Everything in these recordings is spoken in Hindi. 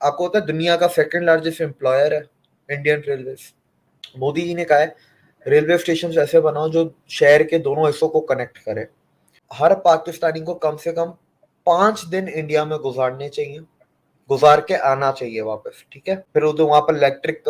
आपको पता है दुनिया का सेकंड लार्जेस्ट एम्प्लॉयर है इंडियन रेलवे। मोदी जी ने कहा है रेलवे स्टेशन ऐसे बनाओ जो शहर के दोनों हिस्सों को कनेक्ट करे। हर पाकिस्तानी को कम से कम 5 दिन इंडिया में गुजारने चाहिए, गुजार के आना चाहिए वापस, ठीक है। फिर उधर वहां पर इलेक्ट्रिक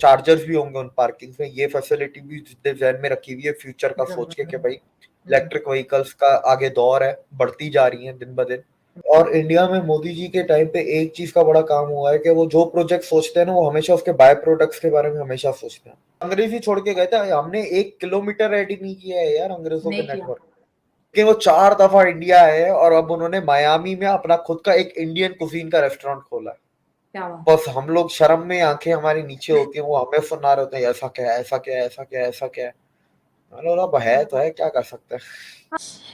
चार्जर्स भी होंगे उन पार्किंग में। ये फैसिलिटी भी जहन में रखी हुई है फ्यूचर का सोच के कि भाई इलेक्ट्रिक व्हीकल्स का आगे दौर है, बढ़ती जा रही है दिन ब दिन। और इंडिया में मोदी जी के टाइम पे एक चीज का बड़ा काम हुआ है कि वो जो प्रोजेक्ट सोचते हैं ना, वो हमेशा उसके बाय प्रोडक्ट्स के बारे में हमेशा सोचते हैं। अंग्रेजी छोड़ के गए थे, हमने 1 किलोमीटर रेडी नहीं किया है यार अंग्रेजों के नेटवर्क कि वो 4 दफा इंडिया आए और अब उन्होंने मायामी में अपना खुद का एक इंडियन कुजीन का रेस्टोरेंट खोला है। बस हम लोग शर्म में आंखें हमारी नीचे होती हैं, वो हमें सुना रहे होते हैं ऐसा क्या है, ऐसा क्या है, ऐसा क्या है, ऐसा क्या है। अब है तो है, क्या कर सकते हैं।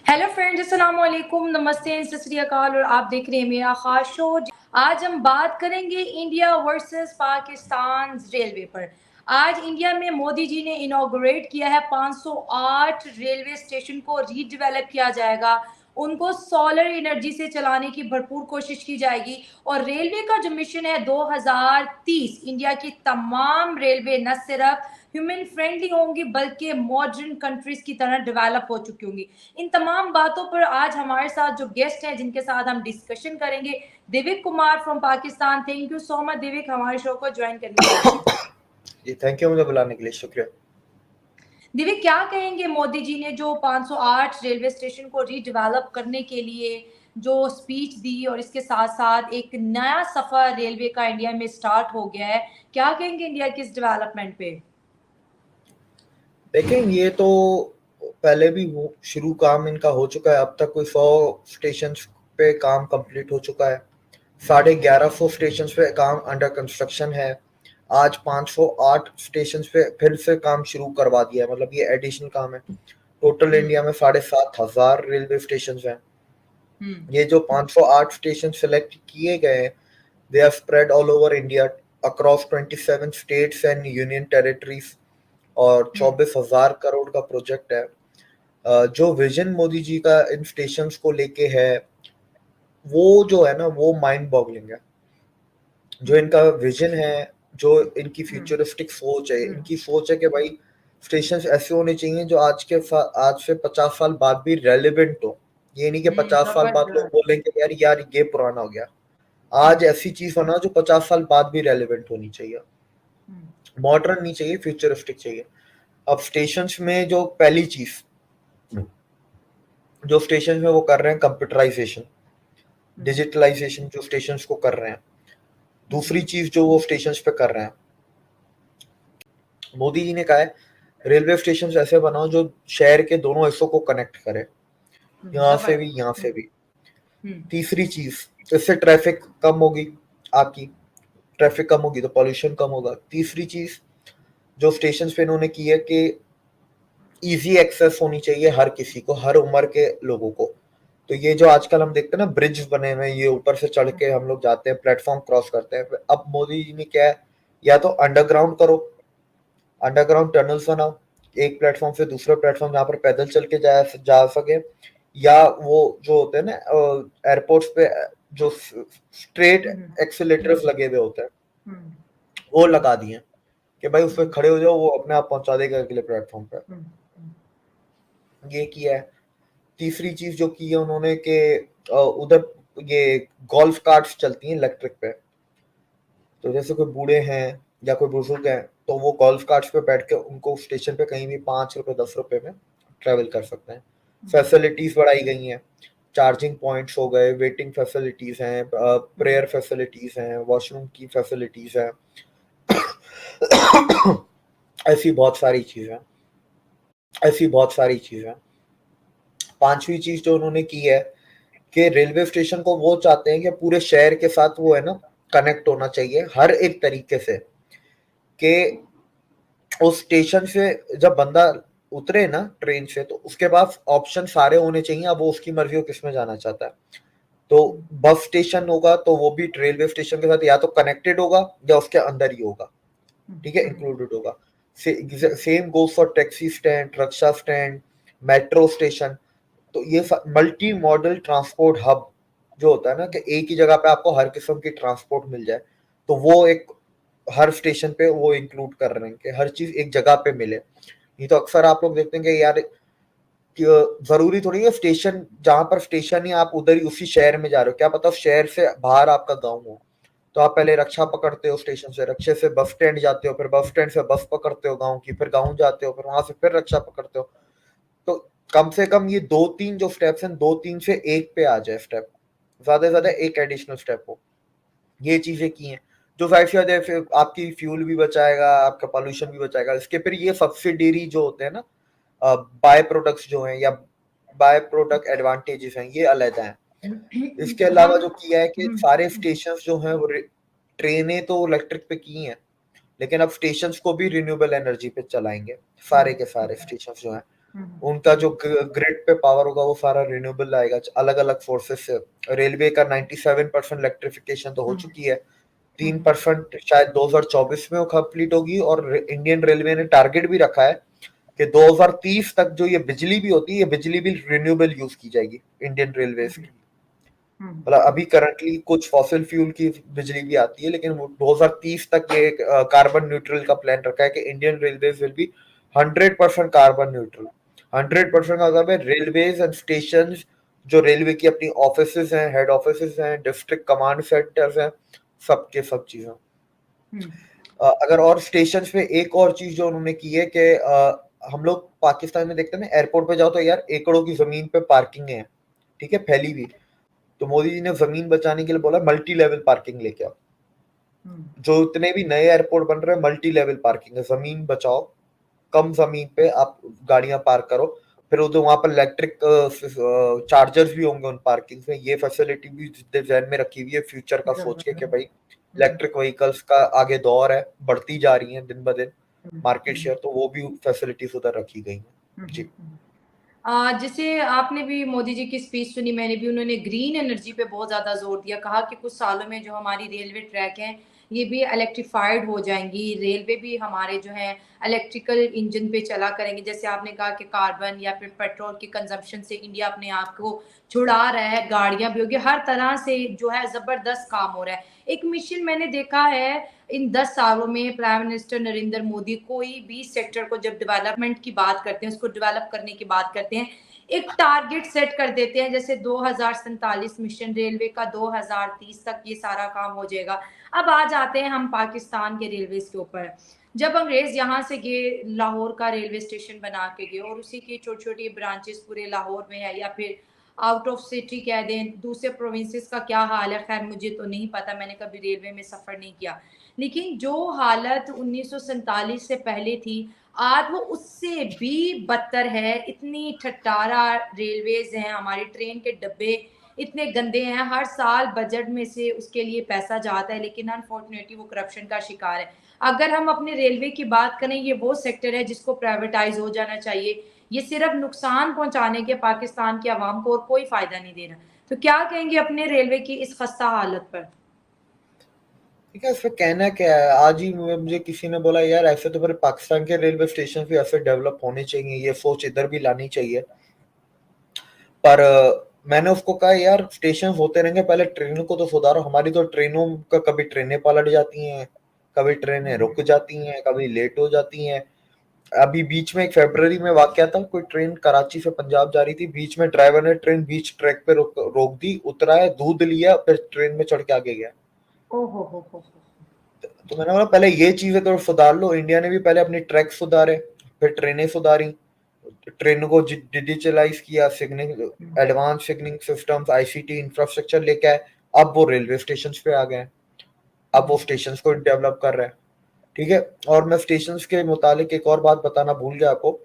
हेलो फ्रेंड्स, अस्सलाम वालेकुम, नमस्ते, सत श्री अकाल और आप देख रहे हैं मेरा खास शो। आज हम बात करेंगे इंडिया वर्सेस पाकिस्तान रेलवे पर। आज इंडिया में मोदी जी ने इनॉग्रेट किया है 508 रेलवे स्टेशन को रीडेवलप किया जाएगा, उनको सोलर एनर्जी से चलाने की भरपूर कोशिश की जाएगी। और रेलवे का जो मिशन है 2030, इंडिया की तमाम रेलवे न सिर्फ ह्यूमन फ्रेंडली होंगी बल्कि मॉडर्न कंट्रीज की तरह डेवलप हो चुकी होंगी। इन तमाम बातों पर आज हमारे साथ जो गेस्ट हैं जिनके साथ हम डिस्कशन करेंगे, Divik Kumar from Pakistan. Thank you so much Divik हमारे शो को ज्वाइन करने के लिए। थैंक यू मुझे बुलाने के लिए, शुक्रिया। दिविक, क्या कहेंगे मोदी जी ने जो 508 रेलवे स्टेशन को रीडेवलप करने के लिए जो स्पीच दी और इसके साथ साथ एक नया सफर रेलवे का इंडिया में स्टार्ट हो गया है, क्या कहेंगे इंडिया की इस डेवलपमेंट पे? देखें, ये तो पहले भी शुरू काम इनका हो चुका है। अब तक कोई 100 स्टेशन पे काम कंप्लीट हो चुका है, 1150 स्टेशन पे काम अंडर कंस्ट्रक्शन है। आज 508 स्टेशन पे फिर से काम शुरू करवा दिया है, मतलब ये एडिशनल काम है। टोटल इंडिया में 7,500 रेलवे स्टेशन हैं। ये जो 508 स्टेशन सिलेक्ट किए गए हैं, they are spread all over India across 27 states and union territories, और 24,000 करोड़ का प्रोजेक्ट है। जो विजन मोदी जी का इन स्टेशंस को लेके है, वो जो है ना, वो माइंड बॉगलिंग है। जो इनका विजन है, जो इनकी फ्यूचरिस्टिक सोच है, इनकी सोच है कि भाई स्टेशन ऐसे होने चाहिए जो आज से 50 साल बाद भी रेलिवेंट हो। ये नहीं कि 50 साल बाद लोग बोलेंगे यार ये पुराना हो गया। आज ऐसी चीज होना जो 50 साल बाद भी रेलिवेंट होनी चाहिए, मॉडर्न नहीं चाहिए, फ्यूचरिस्टिक चाहिए। अब स्टेशन में जो पहली चीज जो स्टेशन में वो कर रहे हैं, कंप्यूटराइजेशन, डिजिटलाइजेशन जो स्टेशन को कर रहे हैं। दूसरी चीज जो वो स्टेशन पे कर रहे हैं, मोदी जी ने कहा है रेलवे स्टेशन ऐसे बनाओ जो शहर के दोनों हिस्सों को कनेक्ट करे, यहाँ से भी यहाँ से भी। तीसरी चीज, इससे ट्रैफिक कम होगी, आपकी ट्रैफिक कम होगी तो पॉल्यूशन कम होगा। तीसरी चीज जो स्टेशन पे इन्होंने की है कि इजी एक्सेस होनी चाहिए हर किसी को, हर उम्र के लोगों को। तो ये जो आजकल हम देखते हैं ना ब्रिज बने हुए, ये ऊपर से चढ़ के हम लोग जाते हैं, प्लेटफॉर्म क्रॉस करते हैं। अब मोदी जी ने क्या है, या तो अंडरग्राउंड करो, अंडरग्राउंड टनल्स बनाओ एक प्लेटफॉर्म से दूसरे प्लेटफॉर्म जहाँ पर पैदल चल के जा सके, या वो जो होते हैं ना एयरपोर्ट्स पे जो स्ट्रेट एक्सीलेटर्स लगे हुए होते हैं, वो लगा दिए कि भाई उस पर खड़े हो जाओ, वो अपने आप पहुंचा देगा अगले प्लेटफॉर्म पे। ये किया है। तीसरी चीज जो की है उन्होंने कि उधर ये गोल्फ कार्ट्स चलती हैं इलेक्ट्रिक पे, तो जैसे कोई बूढ़े हैं या कोई बुजुर्ग हैं तो वो गोल्फ कार्ट्स पे बैठ के उनको स्टेशन पे कहीं भी 5 रुपए 10 रुपए में ट्रेवल कर सकते हैं। फैसिलिटीज बढ़ाई गई हैं, चार्जिंग पॉइंट्स हो गए, वेटिंग फैसिलिटीज हैं, प्रेयर फैसिलिटीज हैं, वॉशरूम की फैसिलिटीज हैं। ऐसी बहुत सारी चीजें। पांचवी चीज जो उन्होंने की है कि रेलवे स्टेशन को वो चाहते हैं कि पूरे शहर के साथ वो है ना कनेक्ट होना चाहिए हर एक तरीके से, कि उस स्टेशन से जब बंदा उतरे ना ट्रेन से, तो उसके पास ऑप्शन सारे होने चाहिए। अब वो उसकी मर्जी हो किसमें जाना चाहता है। तो बस स्टेशन होगा तो वो भी रेलवे स्टेशन के साथ या तो कनेक्टेड होगा या उसके अंदर ही होगा, ठीक है, इंक्लूडेड होगा। Same goes for taxi stand, rickshaw stand, metro station. तो ये मल्टी मॉडल ट्रांसपोर्ट हब जो होता है ना कि एक ही जगह पे आपको हर किस्म की ट्रांसपोर्ट मिल जाए, तो वो एक हर स्टेशन पे वो इंक्लूड कर रहे हैं कि हर चीज एक जगह पे मिले। नहीं तो अक्सर आप लोग देखते हैं कि यार जरूरी थोड़ी है स्टेशन, जहां पर स्टेशन ही आप उधर ही उसी शहर में जा रहे हो, क्या पता शहर से बाहर आपका गाँव हो, तो आप पहले रक्षा पकड़ते हो, स्टेशन से रक्षे से बस स्टैंड जाते हो, फिर बस स्टैंड से बस पकड़ते हो गाँव की, फिर गाँव जाते हो, फिर वहां से फिर रक्षा पकड़ते हो। तो कम से कम ये 2-3 जो स्टेप्स हैं, 2-3 से एक पे आ जाए स्टेप, ज्यादा से ज्यादा एक एडिशनल स्टेप हो, ये चीजें की हैं जो जाहिर सी बात है फिर आपकी फ्यूल भी बचाएगा, आपका पॉल्यूशन भी बचाएगा। इसके फिर ये सब्सिडरी जो होते हैं ना, बाय प्रोडक्ट्स जो हैं या बाय प्रोडक्ट एडवांटेजेस हैं, ये अलग हैं। इसके अलावा जो किया है कि सारे स्टेशन जो हैं वो ट्रेनें तो इलेक्ट्रिक पे की हैं, लेकिन अब स्टेशन को भी रिन्यूएबल एनर्जी पे चलाएंगे, सारे के सारे स्टेशन जो हैं उनका जो ग्रिड पे पावर होगा वो सारा रिन्यूएबल आएगा अलग अलग सोर्सेस से। रेलवे का 97% इलेक्ट्रिफिकेशन तो हो चुकी है, 3% शायद 2024 में वो कंप्लीट होगी, और इंडियन रेलवे ने टारगेट भी रखा है कि 2030 तक जो ये बिजली भी होती है, ये बिजली भी रिन्यूएबल यूज की जाएगी इंडियन रेलवे की। मतलब अभी करंटली कुछ फॉसिल फ्यूल की बिजली भी आती है, लेकिन 2030 तक ये कार्बन न्यूट्रल का प्लान रखा है कि Indian railways will be 100% carbon neutral. 100% का मतलब है रेलवेज एंड स्टेशन, जो रेलवे की अपनी ऑफिसेज हैं, हेड ऑफिसेज हैं, डिस्ट्रिक्ट कमांड सेंटर्स हैं, सबके सब चीजें। अगर और स्टेशन पे एक और चीज जो उन्होंने की है कि हम लोग पाकिस्तान में देखते हैं ना, एयरपोर्ट पे जाओ तो यार एकड़ों की जमीन पे पार्किंग है, ठीक है, फैली हुई। तो मोदी जी ने जमीन बचाने के लिए बोला मल्टी लेवल पार्किंग लेके आओ। जो इतने भी नए एयरपोर्ट बन रहे हैं मल्टी लेवल पार्किंग है, जमीन बचाओ, कम जमीन पे आप गाड़ियां पार्क करो, फिर उधर वहां पर इलेक्ट्रिक चार्जर्स भी होंगे उन पार्किंग में। ये फैसिलिटी भी ध्यान में रखी हुई है फ्यूचर का सोच के कि भाई इलेक्ट्रिक व्हीकल्स का आगे दौर है, बढ़ती जा रही है दिन ब दिन मार्केट शेयर, तो वो भी फैसिलिटीज उधर रखी गई हैं। जी जैसे आपने भी मोदी जी की स्पीच सुनी, मैंने भी, उन्होंने ग्रीन एनर्जी पे बहुत ज़्यादा जोर दिया, कहा कि कुछ सालों में जो हमारी रेलवे ट्रैक हैं ये भी इलेक्ट्रिफाइड हो जाएंगी, रेलवे भी हमारे जो है इलेक्ट्रिकल इंजन पे चला करेंगे। जैसे आपने कहा कि कार्बन या फिर पेट्रोल की कंजम्पशन से इंडिया अपने आप को छुड़ा रहा है, गाड़ियां भी होगी, हर तरह से जो है ज़बरदस्त काम हो रहा है। एक मिशन मैंने देखा है इन 10 सालों में, प्राइम मिनिस्टर नरेंद्र मोदी कोई भी सेक्टर को जब डेवलपमेंट की बात करते हैं, उसको डेवलप करने की बात करते हैं, एक टारगेट सेट कर देते हैं, जैसे 2047 मिशन रेलवे का, 2030 तक ये सारा काम हो जाएगा। अब आ जाते हैं हम पाकिस्तान के रेलवे के ऊपर। जब अंग्रेज यहाँ से गए, लाहौर का रेलवे स्टेशन बना के गए, और उसी की छोटी छोटी ब्रांचेस पूरे लाहौर में है, या फिर आउट ऑफ सिटी कह दें, दूसरे प्रोविंसेस का क्या हाल है, खैर मुझे तो नहीं पता, मैंने कभी रेलवे में सफ़र नहीं किया। लेकिन जो हालत 1947 से पहले थी, आज वो उससे भी बदतर है। इतनी ठट्टारा रेलवेज हैं, हमारी ट्रेन के डब्बे इतने गंदे हैं, हर साल बजट में से उसके लिए पैसा जाता है, लेकिन अनफॉर्चुनेटली वो करप्शन का शिकार है। अगर हम अपने रेलवे की बात करें, ये वो सेक्टर है जिसको प्राइवेटाइज हो जाना चाहिए। ये सिर्फ नुकसान पहुंचाने के पाकिस्तान की आवाम को, और कोई फायदा नहीं दे रहा। तो क्या कहेंगे अपने रेलवे की इस खस्ता हालत पर? ठीक है, इसमें कहना क्या है, आज ही मुझे किसी ने बोला यार ऐसे तो फिर पाकिस्तान के रेलवे स्टेशन भी ऐसे डेवलप होने चाहिए, ये सोच इधर भी लानी चाहिए। पर मैंने उसको कहा यार स्टेशन होते रहेंगे, पहले ट्रेनों को तो सुधारो। हमारी तो ट्रेनों का कभी ट्रेनें पलट जाती हैं, कभी ट्रेनें रुक जाती हैं, कभी लेट हो जाती हैं। अभी बीच में एक फरवरी में वाकया था, कोई ट्रेन कराची से पंजाब जा रही थी, बीच में ड्राइवर ने ट्रेन बीच ट्रैक पे रोक दी, उतरा है, दूध लिया, फिर ट्रेन में चढ़ के आगे गया। ओ हो। तो मैंने बोला पहले ये चीजें तो सुधार लो। इंडिया ने भी पहले अपनी ट्रैक सुधारे, फिर ट्रेनें सुधारी, ट्रेनों को डिजिटलाइज किया, signal advance signalling systems, ICT infrastructure लेके आए। अब वो रेलवे स्टेशन पे आ गए, अब वो स्टेशन को डेवलप कर रहे हैं, ठीक है। और मैं स्टेशन के मुतालिक एक और बात बताना भूल गया आपको।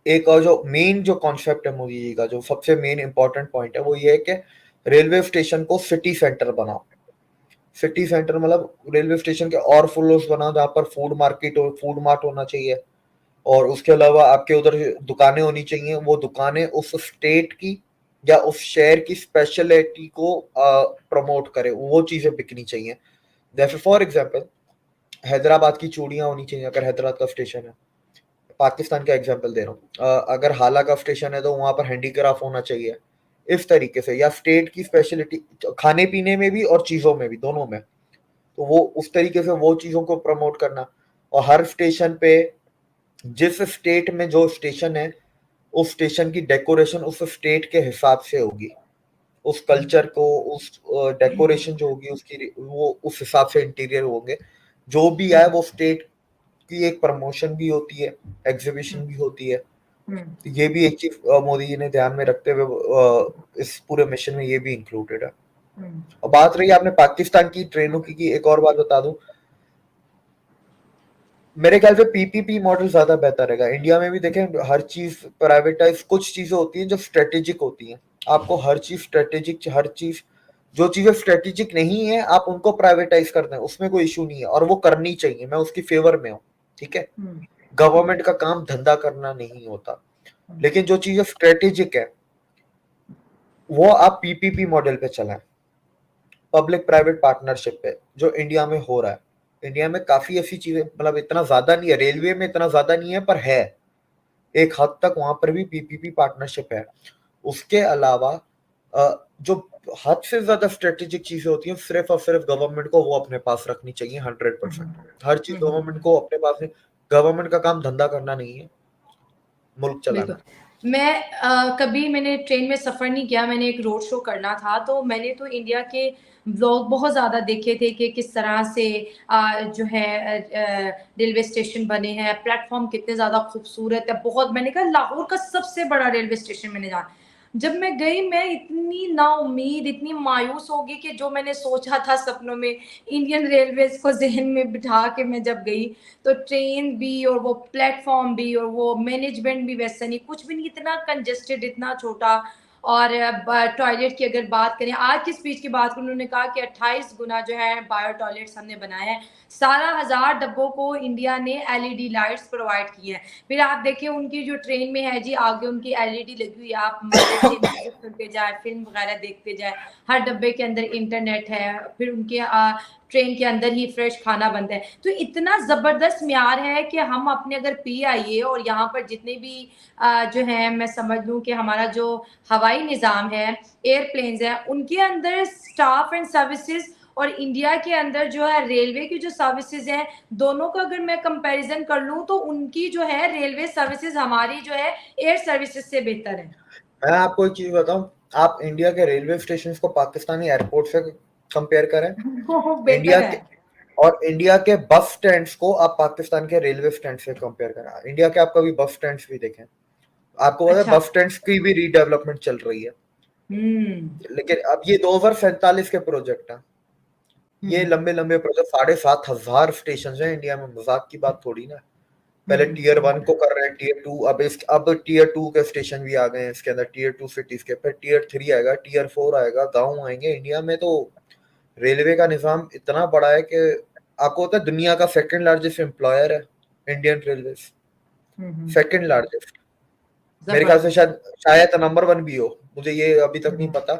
एक और जो मेन जो कॉन्सेप्ट है मोदी जी का, जो सबसे मेन इंपॉर्टेंट पॉइंट है, वो ये है कि रेलवे स्टेशन को सिटी सेंटर बनाओ। सिटी सेंटर मतलब रेलवे स्टेशन के और फ्लोर्स बनाओ जहाँ पर फूड मार्केट और फूड मार्ट होना चाहिए, और उसके अलावा आपके उधर दुकानें होनी चाहिए। वो दुकानें उस स्टेट की या उस शहर की स्पेशलिटी को प्रमोट करे, वो चीजें बिकनी चाहिए। जैसे फॉर एग्जांपल हैदराबाद की चूड़ियां होनी चाहिए, अगर हैदराबाद का स्टेशन है, पाकिस्तान का एग्जांपल दे रहा हूँ। अगर हाला का स्टेशन है तो वहां पर हैंडीक्राफ्ट होना चाहिए, इस तरीके से, या स्टेट की स्पेशलिटी खाने पीने में भी और चीजों में भी, दोनों में, तो वो उस तरीके से वो चीजों को प्रमोट करना। और हर स्टेशन पे, जिस स्टेट में जो स्टेशन है, उस स्टेशन की डेकोरेशन उस स्टेट के हिसाब से होगी, उस कल्चर को, उस डेकोरेशन जो होगी उसकी, वो उस हिसाब से इंटीरियर होंगे। जो भी आए वो स्टेट की एक प्रमोशन भी होती है, एग्जीबिशन भी होती है। तो ये भी एक चीज मोदी जी ने ध्यान में रखते हुए इस पूरे मिशन में ये भी इंक्लूडेड है। और बात रही आपने पाकिस्तान की ट्रेनों की, एक और बात बता दूं, मेरे ख्याल से पीपीपी मॉडल ज्यादा बेहतर रहेगा। इंडिया में भी देखें, हर चीज प्राइवेटाइज, कुछ चीजें होती हैं जो स्ट्रेटेजिक होती हैं, आपको हर चीज स्ट्रेटेजिक, हर चीज जो चीजें स्ट्रेटेजिक नहीं है आप उनको प्राइवेटाइज कर दें, उसमें कोई इशू नहीं है, और वो करनी चाहिए, मैं उसकी फेवर में हूँ, ठीक है। गवर्नमेंट का काम धंधा करना नहीं होता, लेकिन जो चीजें स्ट्रेटेजिक है वो आप पीपीपी मॉडल पे चलाएं, पब्लिक प्राइवेट पार्टनरशिप पे, जो इंडिया में हो रहा है। इंडिया में काफी ऐसी चीजें, मतलब इतना ज्यादा नहीं है, रेलवे में इतना ज्यादा नहीं है, पर है एक हद तक, वहां पर भी पीपीपी पार्टनरशिप है। उसके अलावा जो हद से ज्यादा स्ट्रेटेजिक चीजें होती हैं, सिर्फ और सिर्फ गवर्नमेंट को वो अपने पास रखनी चाहिए 100%। हर चीज गवर्नमेंट को अपने पास नहीं, गवर्नमेंट का काम धंधा करना नहीं है, मुल्क चलाना। कभी मैंने ट्रेन में सफ़र नहीं किया, मैंने एक रोड शो करना था, तो मैंने तो इंडिया के व्लॉग बहुत ज़्यादा देखे थे कि किस तरह से जो है रेलवे स्टेशन बने हैं, प्लेटफॉर्म कितने ज़्यादा खूबसूरत है, बहुत। मैंने कहा लाहौर का सबसे बड़ा रेलवे स्टेशन मैंने जाना। जब मैं गई, मैं इतनी नाउम्मीद, इतनी मायूस हो गई कि जो मैंने सोचा था सपनों में, इंडियन रेलवेज़ को ज़हन में बिठा के मैं जब गई, तो ट्रेन भी और वो प्लेटफॉर्म भी और वो मैनेजमेंट भी वैसा नहीं, कुछ भी नहीं, इतना कंजेस्टेड, इतना छोटा। और टॉयलेट की अगर बात करें, आज की स्पीच की बात करें, उन्होंने कहा कि 28 गुना जो है बायो टॉयलेट्स हमने बनाए हैं, 17,000 डब्बों को इंडिया ने एलईडी लाइट्स प्रोवाइड की हैं। फिर आप देखें उनकी जो ट्रेन में है जी, आगे उनकी एलईडी लगी हुई है, आप मजे से म्यूजिक सुनते जाए, फिल्म वगैरह देखते जाए, हर डब्बे के अंदर इंटरनेट है, फिर उनके ट्रेन के अंदर ही फ्रेश खाना बनता है। तो इतना ज़बरदस्त म्यार है कि हम अपने अगर पीआईए और यहाँ पर जितने भी जो हैं, मैं समझ लूँ कि हमारा जो हवाई निज़ाम है, एयरप्लेन्स हैं, उनके अंदर स्टाफ एंड सर्विसेज और इंडिया के अंदर जो है रेलवे की जो सर्विसेज हैं, दोनों का अगर मैं कंपैरिजन कर लूँ तो उनकी जो है रेलवे सर्विसेज हमारी जो है एयर सर्विसेज से बेहतर है। मैं आपको एक चीज बताऊं, आप इंडिया के रेलवे स्टेशन को पाकिस्तानी एयरपोर्ट से कंपेयर करें, इंडिया बेहतर है। के, और इंडिया के बस स्टैंड्स को आप पाकिस्तान के रेलवे स्टैंड से कंपेयर करें। इंडिया के आप कभी बस स्टैंड्स भी देखें, आपको पता है अच्छा। बस स्टैंड्स की भी रीडेवलपमेंट चल रही है, लेकिन अब ये 2047 के प्रोजेक्ट है, ये लंबे लंबे प्रोजेक्ट, 7,500 स्टेशन है इंडिया में, मजाक की बात थोड़ी ना। पहले टीयर 1 को कर रहे हैं, टीयर 2, अब टीयर 2 के स्टेशन भी आ गए हैं इसके अंदर, टीयर 2 सिटीज के, फिर टीयर 3 आएगा, टीयर 4 आएगा, गांव आएंगे। इंडिया में तो रेलवे का निजाम इतना बड़ा है कि आपको पता है दुनिया का सेकंड लार्जेस्ट एम्प्लॉयर है इंडियन रेलवे, सेकंड लार्जेस्ट। मेरे ख्याल से शायद नंबर 1 भी हो, मुझे ये अभी तक नहीं पता,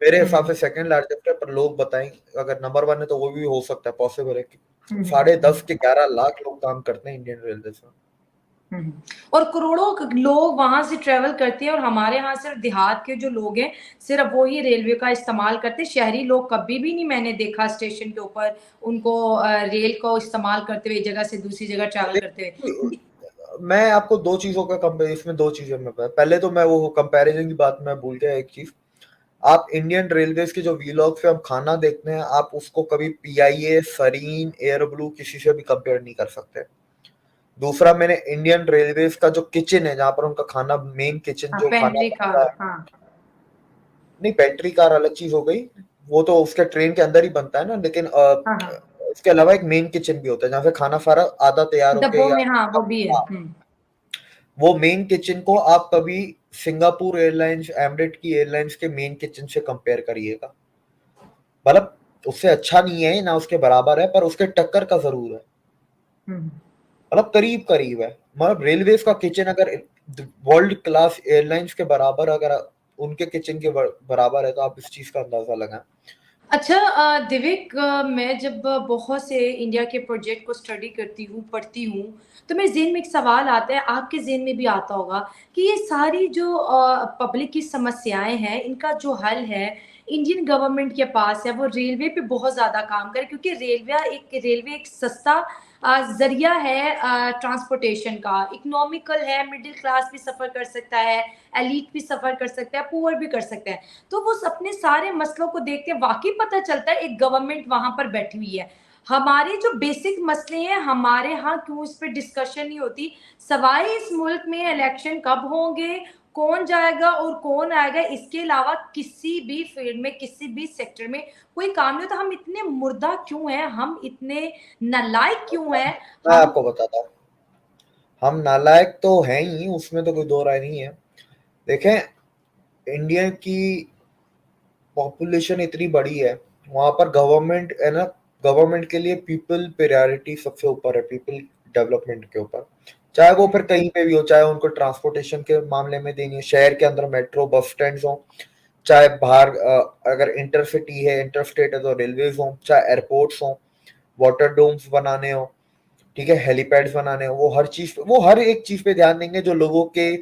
मेरे हिसाब से सेकंड लार्जेस्ट है, पर लोग बताएं अगर नंबर 1 है तो वो भी हो सकता है, पॉसिबल है। 10.5 से 11 लाख लोग काम करते हैं इंडियन रेलवे में, और करोड़ों लोग वहां से ट्रेवल करते हैं, और हमारे यहाँ सिर्फ देहात के जो लोग हैं सिर्फ वो ही रेलवे का इस्तेमाल करते हैं। शहरी लोग कभी भी नहीं मैंने देखा स्टेशन के ऊपर उनको रेल को इस्तेमाल करते हुए एक जगह से दूसरी जगह ट्रैवल करते हुए। मैं आपको दो चीजों का कंपेयर, इसमें दो चीजें में पहले तो मैं वो कंपैरिजन की बात मैं भूल गया एक चीज, आप इंडियन रेलवेज के जो वीलॉग पे हम खाना देखते हैं, आप उसको कभी पीआईए, सरीन, एयर ब्लू किसी से भी कंपेयर नहीं कर सकते। दूसरा, मैंने इंडियन रेलवेज का जो किचन है, जहां पर उनका खाना, मेन किचन जो खाना पेंट्री बनता है, हाँ। नहीं पेंट्री कार अलग चीज हो गई, वो तो उसके ट्रेन के अंदर ही बनता है ना, लेकिन हाँ। इसके अलावा एक मेन किचन भी होता है जहाँ से खाना सारा आधा तैयार होके, डब्बों या में, हाँ, वो भी है। वो मेन किचन को आप कभी सिंगापुर एयरलाइंस, एमिरेट की एयरलाइंस के मेन किचन से कंपेयर करिएगा, मतलब उससे अच्छा नहीं है ना उसके बराबर है, पर उसके टक्कर का जरूर है, मतलब करीब करीब है। मतलब रेलवेज का किचन अगर वर्ल्ड क्लास एयरलाइंस के बराबर, अगर उनके किचन के बराबर है, तो आप इस चीज का अंदाजा लगाएं। अच्छा दिव्यक, मैं जब बहुत से इंडिया के प्रोजेक्ट को स्टडी करती हूँ, पढ़ती हूँ, तो मेरे ज़हन में एक सवाल आता है, आपके ज़हन में भी आता होगा कि ये सारी जो पब्लिक की समस्याएँ हैं, इनका जो हल है, इंडियन गवर्नमेंट के पास है, वो रेलवे पे बहुत ज़्यादा काम करे, क्योंकि रेलवे एक सस्ता ज़रिया है ट्रांसपोर्टेशन का, इकोनॉमिकल है, मिडल क्लास भी सफ़र कर सकता है, एलीट भी सफ़र कर सकता है, पुअर भी कर सकता है। तो वो अपने सारे मसलों को देखते वाक़ई पता चलता है एक गवर्नमेंट वहाँ पर बैठी हुई है। हमारे जो बेसिक मसले हैं, हमारे यहाँ क्यों इस पे डिस्कशन नहीं होती? सवाए इस मुल्क में इलेक्शन कब होंगे, कौन जाएगा और कौन आएगा, इसके अलावा किसी भी फील्ड में, किसी भी सेक्टर में कोई काम नहीं होता। हम इतने मुर्दा क्यों हैं? हम इतने नालायक क्यों हैं? मैं हम आपको बताता हूँ, हम नालायक तो हैं ही, उसमें तो कोई दो राय नहीं है। देखें, इंडिया की पॉपुलेशन इतनी बड़ी है, वहां पर गवर्नमेंट है ना, गवर्नमेंट के लिए पीपल प्रायोरिटी सबसे ऊपर है, पीपल डेवलपमेंट के ऊपर। चाहे वो फिर हुँ, कहीं पे भी हो, चाहे उनको ट्रांसपोर्टेशन के मामले में देनी है, शहर के अंदर मेट्रो बस स्टैंड हो, चाहे बाहर अगर इंटरसिटी है, इंटरस्टेट है तो रेलवेज हो, चाहे एयरपोर्ट्स हो, वाटर डोम्स बनाने हो, ठीक है, हेलीपैड्स बनाने हो, वो हर एक चीज पे ध्यान देंगे जो लोगों के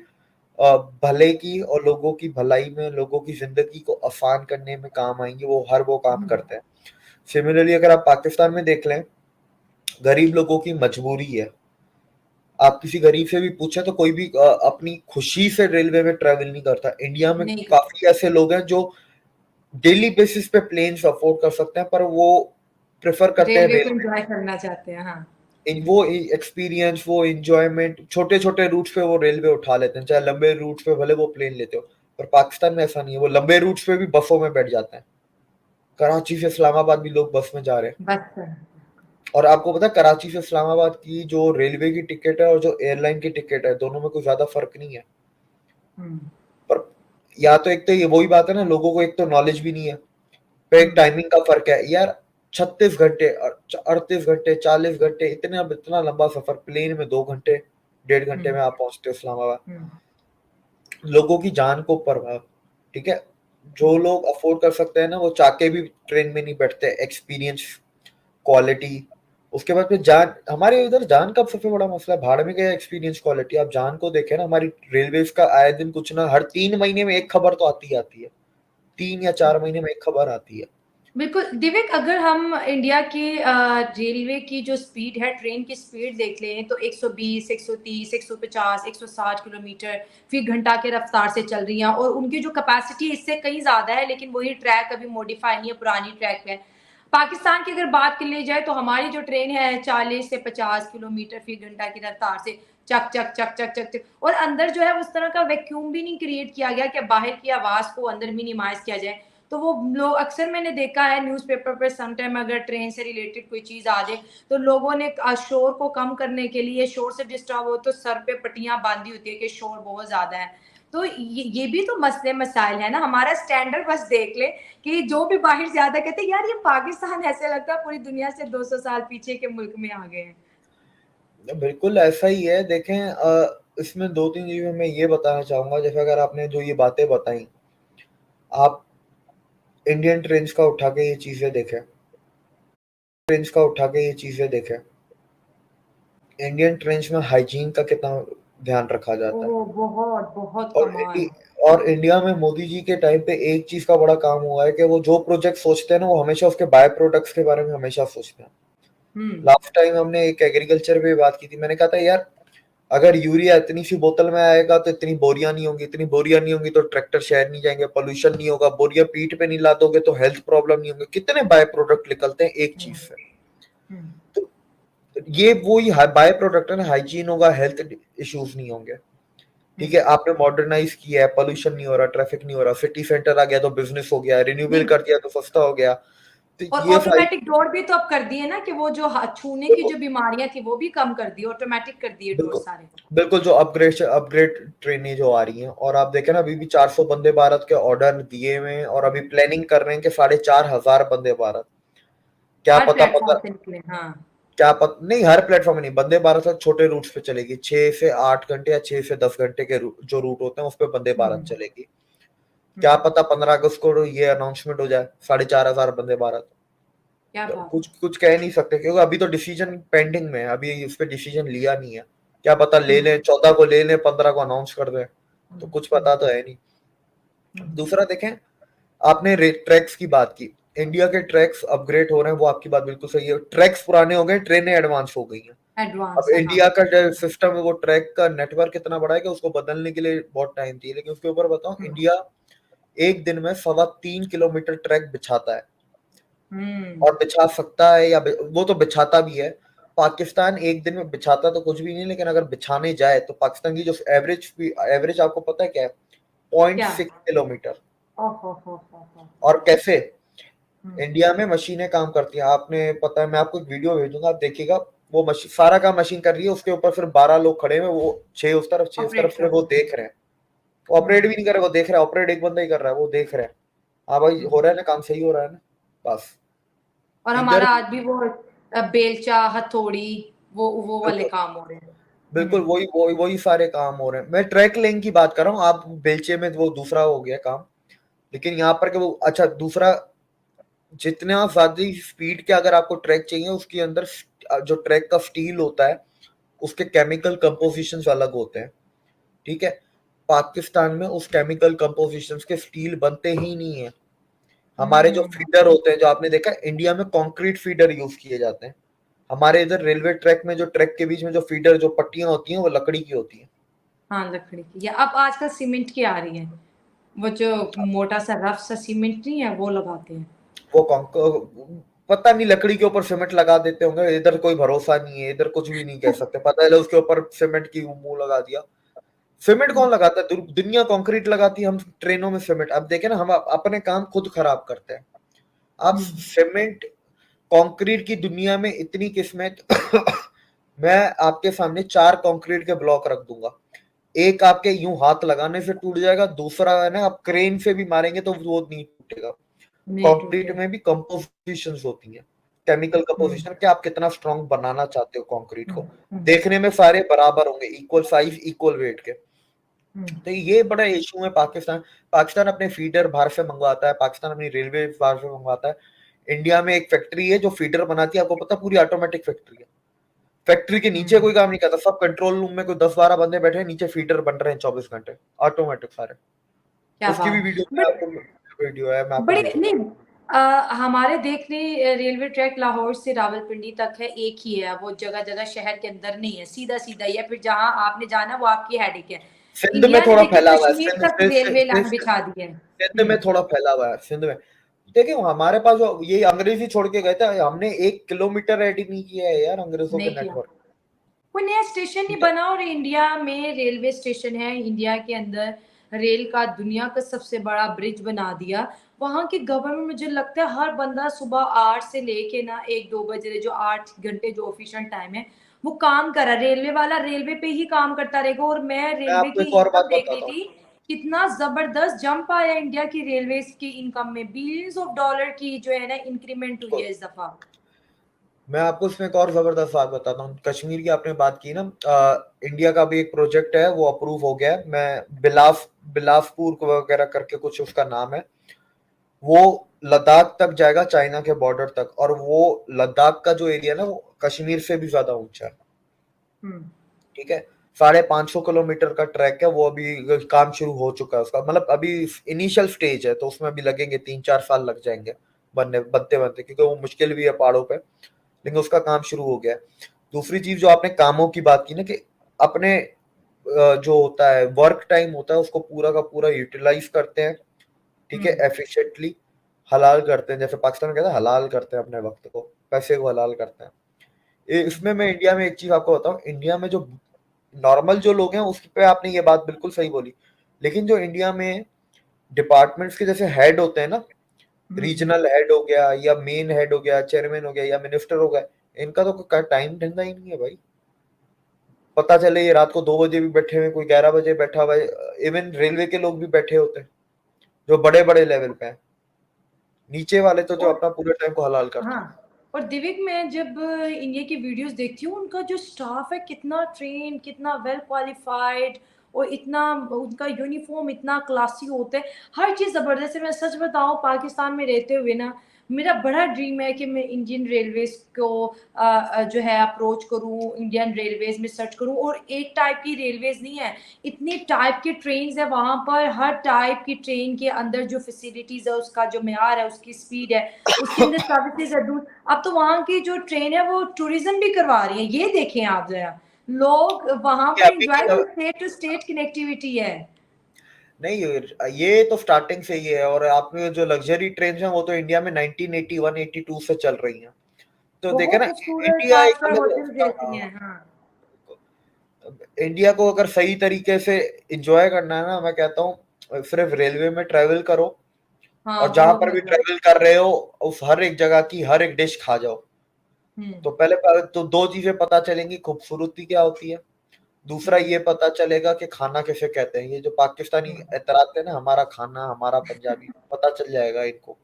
भले की और लोगों की भलाई में, लोगों की जिंदगी को आसान करने में काम आएंगे, वो काम हुँ, करते हैं। सिमिलरली अगर आप पाकिस्तान में देख लें, गरीब लोगों की मजबूरी है। आप किसी गरीब से भी पूछे तो कोई भी अपनी खुशी से रेलवे में ट्रेवल नहीं करता। इंडिया में नहीं कर काफी ऐसे लोग हैं जो डेली बेसिस पे प्लेन्स अफोर्ड कर सकते हैं, पर वो प्रेफर करते हैं रेलवे को रेलवे। एन्जॉय करना चाहते हैं, हाँ। वो एक्सपीरियंस, वो इंजॉयमेंट, छोटे छोटे रूट्स पे वो रेलवे उठा लेते हैं, चाहे लंबे रूट्स पे भले वो प्लेन लेते हो। पर पाकिस्तान में ऐसा नहीं है, वो लंबे रूट्स पे भी बसों में बैठ जाते हैं। कराची से इस्लामाबाद भी लोग बस में जा रहे हैं। बस और आपको पता है, कराची से इस्लामाबाद की जो रेलवे की टिकट है और जो एयरलाइन की टिकट है, दोनों में कोई ज्यादा फर्क नहीं है। हुँ, पर या तो एक तो ये वही बात है ना, लोगों को एक तो नॉलेज भी नहीं है, पे एक हुँ, टाइमिंग का फर्क है यार। 36 घंटे, 38 घंटे, 40 घंटे, इतना लंबा सफर प्लेन में, 2 घंटे, 1.5 घंटे हुँ, में आप पहुंचते हो इस्लामाबाद। हुँ, लोगों की जान को परवाह, ठीक है। जो हुँ। लोग अफोर्ड कर सकते हैं ना, वो चाह भी ट्रेन में नहीं बैठते। एक्सपीरियंस, क्वालिटी, उसके बाद फिर जान। हमारे इधर जान का सबसे बड़ा मसला है, भाड़ में गया एक्सपीरियंस, क्वालिटी। आप जान को देखें ना, हमारी रेलवेज का आए दिन कुछ ना, हर 3 महीने में एक खबर तो आती ही आती है। 3 या 4 महीने में एक खबर आती है। बिल्कुल, दिव्यक, अगर हम इंडिया की रेलवे की जो स्पीड है, ट्रेन की स्पीड देख लें तो 120, 130, 150, 160 किलोमीटर फ़ी घंटा के रफ़्तार से चल रही हैं, और उनकी जो कैपेसिटी इससे कहीं ज़्यादा है, लेकिन वही ट्रैक अभी मॉडिफ़ाई नहीं है, पुरानी ट्रैक पे है। पाकिस्तान की अगर बात कर ली जाए तो हमारी जो ट्रेन है 40 से 50 किलोमीटर फ़ी घंटा की रफ़्तार से चक, चक, चक, चक, चक, चक, और अंदर जो है उस तरह का वैक्यूम भी नहीं क्रिएट किया गया कि बाहर की आवाज़ को अंदर मिनिमाइज़ किया जाए। तो वो लोग, अक्सर मैंने देखा है न्यूज़पेपर पे, समटाइम अगर ट्रेन से रिलेटेड कोई चीज़ आ जाए, तो लोगों ने शोर को कम करने के लिए, शोर से डिस्टर्ब हो तो सर पे पट्टियाँ बाँधी होती है कि शोर बहुत ज़्यादा है। तो ये भी तो मसले मसाइल है ना, हमारा स्टैंडर्ड बस देख ले कि जो भी बाहर से आता है कहते हैं यार ये पाकिस्तान, ऐसे लगता है पूरी दुनिया से 200 साल पीछे के मुल्क में आ गए हैं। बिल्कुल ऐसा ही है। देखें, इसमें 2-3 चीज़ें मैं ये बताना चाहूँगा। जैसे अगर आपने जो ये बातें बताई, आप इंडियन ट्रेन्स का उठा के ये चीज़ें देखें, इंडियन ट्रेन्स में हाइजीन का कितना ध्यान रखा जाता है। ओह! बहुत, बहुत और कमाल। इंडिया में मोदी जी के टाइम पे एक चीज़ का बड़ा काम हुआ है कि वो जो प्रोजेक्ट सोचते हैं ना, वो हमेशा उसके बाय प्रोडक्ट्स के बारे में हमेशा सोचते हैं। हुँ, लास्ट टाइम हमने एक एग्रीकल्चर पे बात की थी, मैंने कहा था यार, अगर यूरिया इतनी सी बोतल में आएगा तो इतनी बोरियां नहीं होंगी, इतनी बोरियां नहीं होंगी तो ट्रैक्टर शहर नहीं जाएंगे, पोल्यूशन नहीं होगा, बोरिया पीठ पे नहीं लादोगे तो हेल्थ प्रॉब्लम नहीं होंगे। कितने बाय प्रोडक्ट निकलते हैं एक चीज हुँ, से। हुँ, तो ये वो ही बाय प्रोडक्ट है ना, हाइजीन होगा, हेल्थ इश्यूज नहीं होंगे। हुँ। ठीक है, आपने मॉडर्नाइज किया है, पोल्यूशन नहीं हो रहा, ट्रैफिक नहीं हो रहा, सिटी सेंटर आ गया तो बिजनेस हो गया, रिन्यूएबल नहीं, कर दिया तो सस्ता हो गया। तो और ये सारी, ऑटोमेटिक डोर भी तो अब कर दिए ना कि वो जो छूने की बिल्कुल, जो बीमारियां थी वो भी कम कर दी, ऑटोमेटिक कर दिए डोर बिल्कुल, सारे। बिल्कुल, जो अपग्रेड ट्रेनें जो आ रही हैं, और आप देखें ना, अभी भी 400 वंदे भारत के ऑर्डर दिए हुए हैं, और अभी प्लानिंग कर रहे हैं कि 4,500 वंदे भारत। क्या हर पता प्लेटफॉर्म पता से निकले, हाँ। नहीं, हर प्लेटफॉर्म में नहीं, वंदे भारत से छोटे रूट्स पे चलेगी, 6 से 8 घंटे या 6 से 10 घंटे के जो रूट होते हैं उस पे वंदे भारत हम्म, चलेगी। क्या पता 15 अगस्त को ये अनाउंसमेंट हो जाए 4,500 वंदे भारत। क्या तो बात कुछ कुछ कह नहीं सकते क्योंकि अभी तो डिसीजन पेंडिंग में है, अभी इस पे डिसीजन लिया नहीं है। क्या पता ले लें, 14 को ले लें, 15 को अनाउंस कर दें, तो कुछ पता तो है नहीं। दूसरा देखें, आपने ट्रैक्स की बात की, इंडिया के ट्रैक्स अपग्रेड हो रहे हैं, वो आपकी बात बिल्कुल सही है। ट्रैक्स पुराने हो गए, ट्रेनें एडवांस हो गई हैं। अब एडवांस है, हाँ। इंडिया का जो सिस्टम है वो ट्रैक का नेटवर्क इतना बड़ा है कि उसको बदलने के लिए बहुत टाइम चाहिए, लेकिन उसके ऊपर बताओ, इंडिया एक दिन में 3.25 किलोमीटर ट्रैक बिछाता है और बिछा सकता है, या वो तो बिछाता भी है। पाकिस्तान एक दिन में बिछाता तो कुछ भी नहीं, लेकिन अगर बिछाने जाए तो पाकिस्तान की जो एवरेज आपको पता है क्या है? 0.6 किलोमीटर। ओहो। और कैसे इंडिया में मशीनें काम करती हैं, आपने पता है, मैं आपको एक वीडियो भेजूंगा, आप देखिएगा। वो मशीन सारा काम मशीन कर रही है, उसके ऊपर फिर 12 लोग खड़े हैं, वो 6 उस तरफ 6 उस ऑपरेट तरफ, फिर कर वो रहे देख रहे हैं। वो ऑपरेट भी नहीं कर रहा, वो देख रहा है। ऑपरेट एक बंदा ही कर रहा है, वो देख रहे हैं। हाँ भाई, हो रहा है ना काम, सही हो रहा है ना, बस। और इधर हमारा आज भी वो बेलचा हथौड़ी वो वाले बिल्कुल काम हो रहे हैं। बिल्कुल वही सारे काम हो रहे हैं। मैं ट्रैक लेंथ की बात कर रहा हूँ, आप बेलचे में वो दूसरा हो गया काम। लेकिन यहाँ पर के वो अच्छा दूसरा, जितना ज्यादा स्पीड के अगर आपको ट्रैक चाहिए, उसके अंदर जो ट्रैक का स्टील होता है, उसके केमिकल कंपोजिशंस अलग होते हैं। ठीक है, पाकिस्तान में उस केमिकल कंपोजिशंस के स्टील बनते ही नहीं है। हमारे जो फीडर होते हैं, जो आपने देखा है, इंडिया में कंक्रीट फीडर यूज किए जाते हैं। हमारे इधर रेलवे ट्रैक में जो ट्रैक के बीच में जो फीडर, जो पट्टियां होती हैं, वो लकड़ी की होती हैं। हाँ, लकड़ी की, या अब आजकल सीमेंट की आ रही है। वो जो मोटा सा रफ सा सीमेंट नहीं है, वो लगाते हैं। वो पता नहीं, लकड़ी के ऊपर सीमेंट लगा देते होंगे। इधर कोई भरोसा नहीं है, इधर कुछ भी नहीं कह सकते। पता है उसके ऊपर सीमेंट की मुंह लगा दिया। सीमेंट कौन लगाता है? दुनिया कंक्रीट लगाती है, हम ट्रेनों में सीमेंट। अब देखे ना, हम अपने काम खुद खराब करते हैं। आप सीमेंट कंक्रीट की दुनिया में इतनी किस्में मैं आपके सामने 4 कंक्रीट के ब्लॉक रख दूंगा। एक आपके यूं हाथ लगाने से टूट जाएगा, दूसरा है ना, आप क्रेन से भी मारेंगे तो वो नहीं टूटेगा। नहीं कंक्रीट टूटे। में भी कंपोजिशंस होती हैं, केमिकल कंपोजिशन, कि आप कितना स्ट्रांग बनाना चाहते हो कंक्रीट को। देखने में सारे बराबर होंगे, इक्वल साइज इक्वल वेट के। तो ये बड़ा इशू है। पाकिस्तान अपने फीडर बाहर से मंगवाता है, पाकिस्तान अपनी रेलवे बाहर से मंगवाता है। इंडिया में एक फैक्ट्री है जो फीडर बनाती है, आपको पता, पूरी ऑटोमेटिक फैक्ट्री है। फैक्ट्री के नीचे कोई काम नहीं करता, सब कंट्रोल रूम में कोई 10-12 बंदे बैठे हैं, नीचे फीडर बन रहे हैं 24 घंटे, ऑटोमेटिक सारे। क्या उसकी भी बात। वीडियो मैं बट आपको वीडियो है, मैं आपको बड़े भेजूंगा। नहीं, हमारे देखने रेलवे ट्रैक लाहौर से रावलपिंडी तक है, एक ही है। वो जगह जगह शहर के अंदर नहीं है, सीधा सीधा ही है। फिर जहां आपने जाना वो आपकी हेडेक है। सिंध में इंडिया ने थोड़ा देखिए फैला हुआ है, कश्मीर तक रेलवे लाइन बिछा दी है। सिंध में थोड़ा फैला हुआ है, सिंध में। देखिए हमारे पास ये अंग्रेजी छोड़ के गए थे, हमने 1 किलोमीटर रेडी नहीं किया है यार अंग्रेजों के नहीं किया, नेटवर्क। कोई नया स्टेशन नहीं ठीक है, बना। और इंडिया में रेलवे स्टेशन है, इंडिया के अंदर रेल का दुनिया का सबसे बड़ा ब्रिज बना दिया। वहां की गवर्नमेंट, मुझे लगता है हर बंदा सुबह 8 से लेके ना 1-2 बजे, जो 8 घंटे जो ऑफिशियल टाइम है, वो काम कर रहा है। रेलवे वाला रेलवे पे ही काम करता रहेगा। और मैं मैं रेलवे आपको की एक और इनकम बात देख रही बताता हूँ। थी, कितना जबरदस्त जंप आया इंडिया की रेलवे की इनकम में। बिलियंस ऑफ डॉलर की जो है ना इंक्रीमेंट हुई है इस दफा। मैं आपको इसमें एक और जबरदस्त बात बताता हूँ। कश्मीर की आपने बात की ना, इंडिया का भी एक प्रोजेक्ट है, वो अप्रूव हो गया है। मैं बिलासपुर वगैरह करके कुछ उसका नाम है। वो लद्दाख तक जाएगा, चाइना के बॉर्डर तक। और वो लद्दाख का जो एरिया है ना, वो कश्मीर से भी ज्यादा ऊंचा है। ठीक है, 550 किलोमीटर का ट्रैक है वो। अभी काम शुरू हो चुका है उसका, मतलब अभी इनिशियल स्टेज है, तो उसमें अभी लगेंगे 3-4 साल लग जाएंगे बनते बनते, क्योंकि वो मुश्किल भी है पहाड़ों पे। लेकिन उसका काम शुरू हो गया है। दूसरी चीज जो आपने कामों की बात की ना, कि अपने जो होता है वर्क टाइम होता है, उसको पूरा का पूरा यूटिलाइज करते हैं। ठीक है, एफिशिएंटली हलाल करते हैं। जैसे पाकिस्तान में कहता है हलाल करते हैं अपने वक्त को, पैसे को हलाल करते हैं। इसमें मैं इंडिया में एक चीज आपको बताऊं, इंडिया में जो नॉर्मल जो लोग हैं, उस पे आपने ये बात बिल्कुल सही बोली। लेकिन जो इंडिया में डिपार्टमेंट्स के जैसे हेड होते हैं ना, रीजनल हेड हो गया, या मेन हेड हो गया, चेयरमैन हो गया, या मिनिस्टर हो गया, इनका तो टाइम धंधा ही नहीं है भाई। पता चले ये रात को 2 बजे भी बैठे हुए, कोई 11 बजे बैठा हुआ है। इवन रेलवे के लोग भी बैठे होते हैं, जो बड़े बड़े लेवल पे हैं। नीचे वाले तो जो और अपना पूरे टाइम को हलाल करते हैं। हाँ, और दिव्य, मैं जब इंडिया की वीडियोस देखती हूँ, उनका जो स्टाफ है कितना ट्रेन, कितना वेल क्वालिफाइड, और इतना उनका यूनिफॉर्म इतना क्लासी होता है, हर चीज़ ज़बरदस्त है। मैं सच बताऊँ, पाकिस्तान में रहते हुए ना मेरा बड़ा ड्रीम है कि मैं इंडियन रेलवेज़ को जो है अप्रोच करूँ, इंडियन रेलवेज़ में सर्च करूँ। और एक टाइप की रेलवेज़ नहीं है, इतनी टाइप के ट्रेन्स है वहाँ पर। हर टाइप की ट्रेन के अंदर जो फैसिलिटीज़ है, उसका जो मेयार है, उसकी स्पीड है, उसके अंदर सर्विसेज़ है दूर। अब तो वहाँ की जो ट्रेन है वो टूरिज़्म भी करवा रही है, ये देखें आप ज़रा। लोग वहाँ ये पर अभी एन्जॉय की टू स्टेट कनेक्टिविटी है। नहीं, ये तो स्टार्टिंग से ही है। और आपने जो लग्जरी ट्रेन है वो तो इंडिया में 1981 82 से चल रही हैं। तो देखे बहुत ना, खूबसूरत, इंडिया एक खासकर अलग, होटल जैसी हैं। हाँ, इंडिया को अगर सही तरीके से एंजॉय करना है ना, मैं कहता हूँ सिर्फ रेलवे में ट्रेवल करो, हाँ, और जहां बहुत पर भी मज़ा। ट्रेवल कर रहे हो उस हर एक जगह की हर एक डिश खा जाओ। हुँ, तो पहले तो दो चीजें पता चलेंगी, खूबसूरती क्या होती है, दूसरा हुँ, ये पता चलेगा कि खाना कैसे कहते हैं। ये जो पाकिस्तानी हुँ। इतराते हैं ना, हमारा खाना, हमारा पंजाबी, पता चल जाएगा इनको।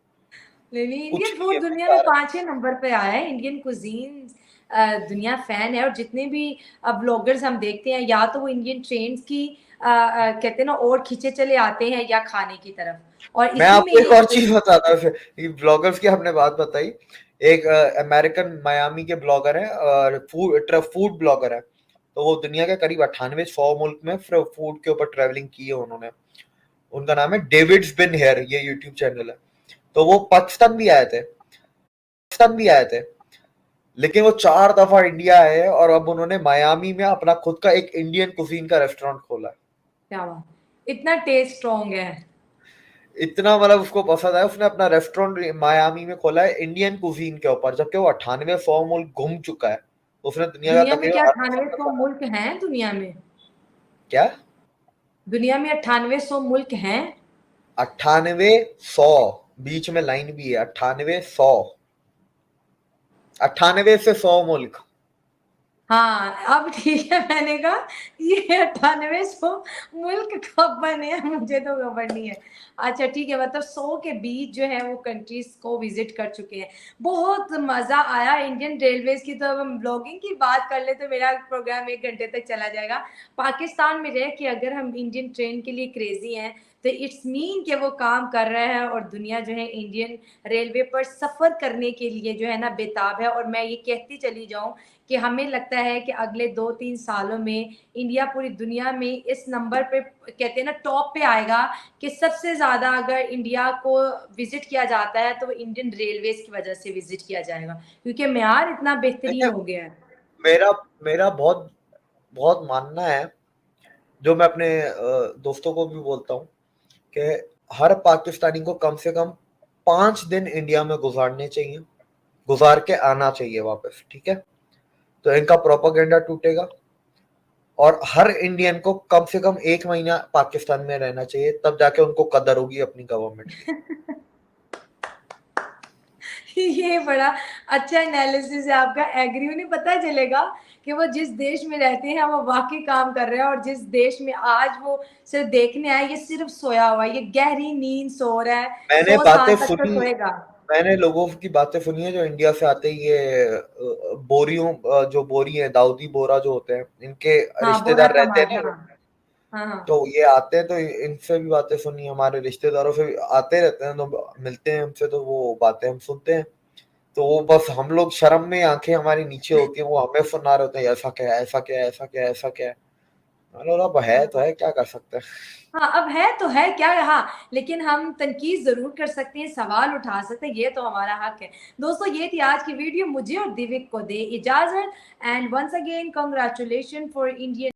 नहीं, कुछ इंडियन नहीं फूड है, दुनिया में बेकार है। 5वें नंबर पे आया है। इंडियन कुज़ीन दुनिया फ़ैन है। और जितने भी व्लॉगर्स हम देखते हैं, या तो वो इंडियन ट्रेन्स की कहते हैं ना, और खींचे चले आते हैं, या खाने की तरफ। और मैं इसी में आपको एक ये और चीज बताता हूँ। ये ब्लॉगर्स की आपने बात बताई, एक अमेरिकन मायामी के ब्लॉगर हैं और फूड ब्लॉगर है। तो वो दुनिया के करीब 98-100 मुल्क में फूड के ऊपर ट्रेवलिंग की है उन्होंने। उनका नाम है डेविड्स बिन हेयर, ये यूट्यूब चैनल है। तो वो पाकिस्तान भी आए थे, लेकिन वो 4 दफा इंडिया आए और अब उन्होंने मायामी में अपना खुद का एक इंडियन कुजीन का रेस्टोरेंट खोला है। क्या बात! इतना टेस्ट स्ट्रॉन्ग है। इतना मतलब उसको पसंद आया, उसने अपना रेस्टोरेंट मायामी में खोला है इंडियन कुजीन के ऊपर, जबकि वो 98-100 मुल्क घूम चुका है। उसने दुनिया का दुनिया में क्या तकरीबन 98-100 मुल्क हैं दुनिया में? क्या, दुनिया में 98-100 मुल्क हैं? 98-100, बीच में लाइन भी है, 98-100, 98 से 100 मुल्क। हाँ, अब ठीक है। मैंने कहा ये 98-100 मुल्क कब बने हैं, मुझे तो खबर नहीं है। अच्छा ठीक है, मतलब 100 के बीच जो है वो कंट्रीज़ को विज़िट कर चुके हैं। बहुत मज़ा आया इंडियन रेलवेज़ की। तो अब हम ब्लॉगिंग की बात कर लें तो मेरा प्रोग्राम 1 घंटे तक चला जाएगा। पाकिस्तान में रह के अगर हम इंडियन ट्रेन के लिए क्रेज़ी हैं, तो इट्स मीन कि वो काम कर रहे हैं, और दुनिया जो है इंडियन रेलवे पर सफ़र करने के लिए जो है ना बेताब है। और मैं ये कहती चली जाऊँ कि हमें लगता है कि अगले 2-3 सालों में इंडिया पूरी दुनिया में इस नंबर पे, कहते हैं ना, टॉप पे आएगा कि सबसे ज़्यादा अगर इंडिया को विज़िट किया जाता है तो वो इंडियन रेलवेज़ की वज़ह से विज़िट किया जाएगा, क्योंकि मेयार इतना बेहतरीन देखिए, हो गया है। मेरा मेरा बहुत बहुत मानना है, जो मैं अपने दोस्तों को भी बोलता हूँ, कि हर पाकिस्तानी को कम से कम 5 दिन इंडिया में गुजारने चाहिए, गुजार के आना चाहिए वापस, ठीक है। तो इनका प्रोपागेंडा टूटेगा, और हर इंडियन को कम से कम 1 महीना पाकिस्तान में रहना चाहिए, तब जाके उनको कदर होगी अपनी गवर्नमेंट की। ये बड़ा अच्छा एनालिसिस है आपका। एग्री हूँ, नहीं पता चलेगा कि वो जिस देश में रहते हैं वो वाक़ई काम कर रहे हैं, और जिस देश में आज वो सिर्फ़ देखने आए, ये सिर्फ़ सोया हुआ है, ये गहरी नींद सो रहा है, मैंने 100 बातें साल तक तो सुनी सोएगा। मैंने लोगों की बातें सुनी है जो इंडिया से आते ही, ये जो बोरी है, दाऊदी बोरा जो होते हैं, इनके हाँ, बोरा रिश्तेदार रहते हैं समाज, ना। हाँ। हाँ, हाँ। तो ये आते हैं, तो इनसे भी बातें सुनी, हमारे रिश्तेदारों से भी आते रहते हैं, तो मिलते हैं हमसे, तो वो बातें हम सुनते हैं। तो वो बस हम लोग शर्म में आंखें हमारी नीचे होती हैं, वो हमें सुना रहे होते हैं, ऐसा क्या है, ऐसा क्या है, ऐसा क्या है, ऐसा क्या है। मैंने बोला, अब है तो है, क्या कर सकते हैं। हाँ, अब है तो है क्या, हाँ, लेकिन हम तनकीद ज़रूर कर सकते हैं, सवाल उठा सकते हैं, ये तो हमारा हक है। दोस्तों, ये थी आज की वीडियो। मुझे और दिव्य को दे इजाज़त, and once again congratulation for Indian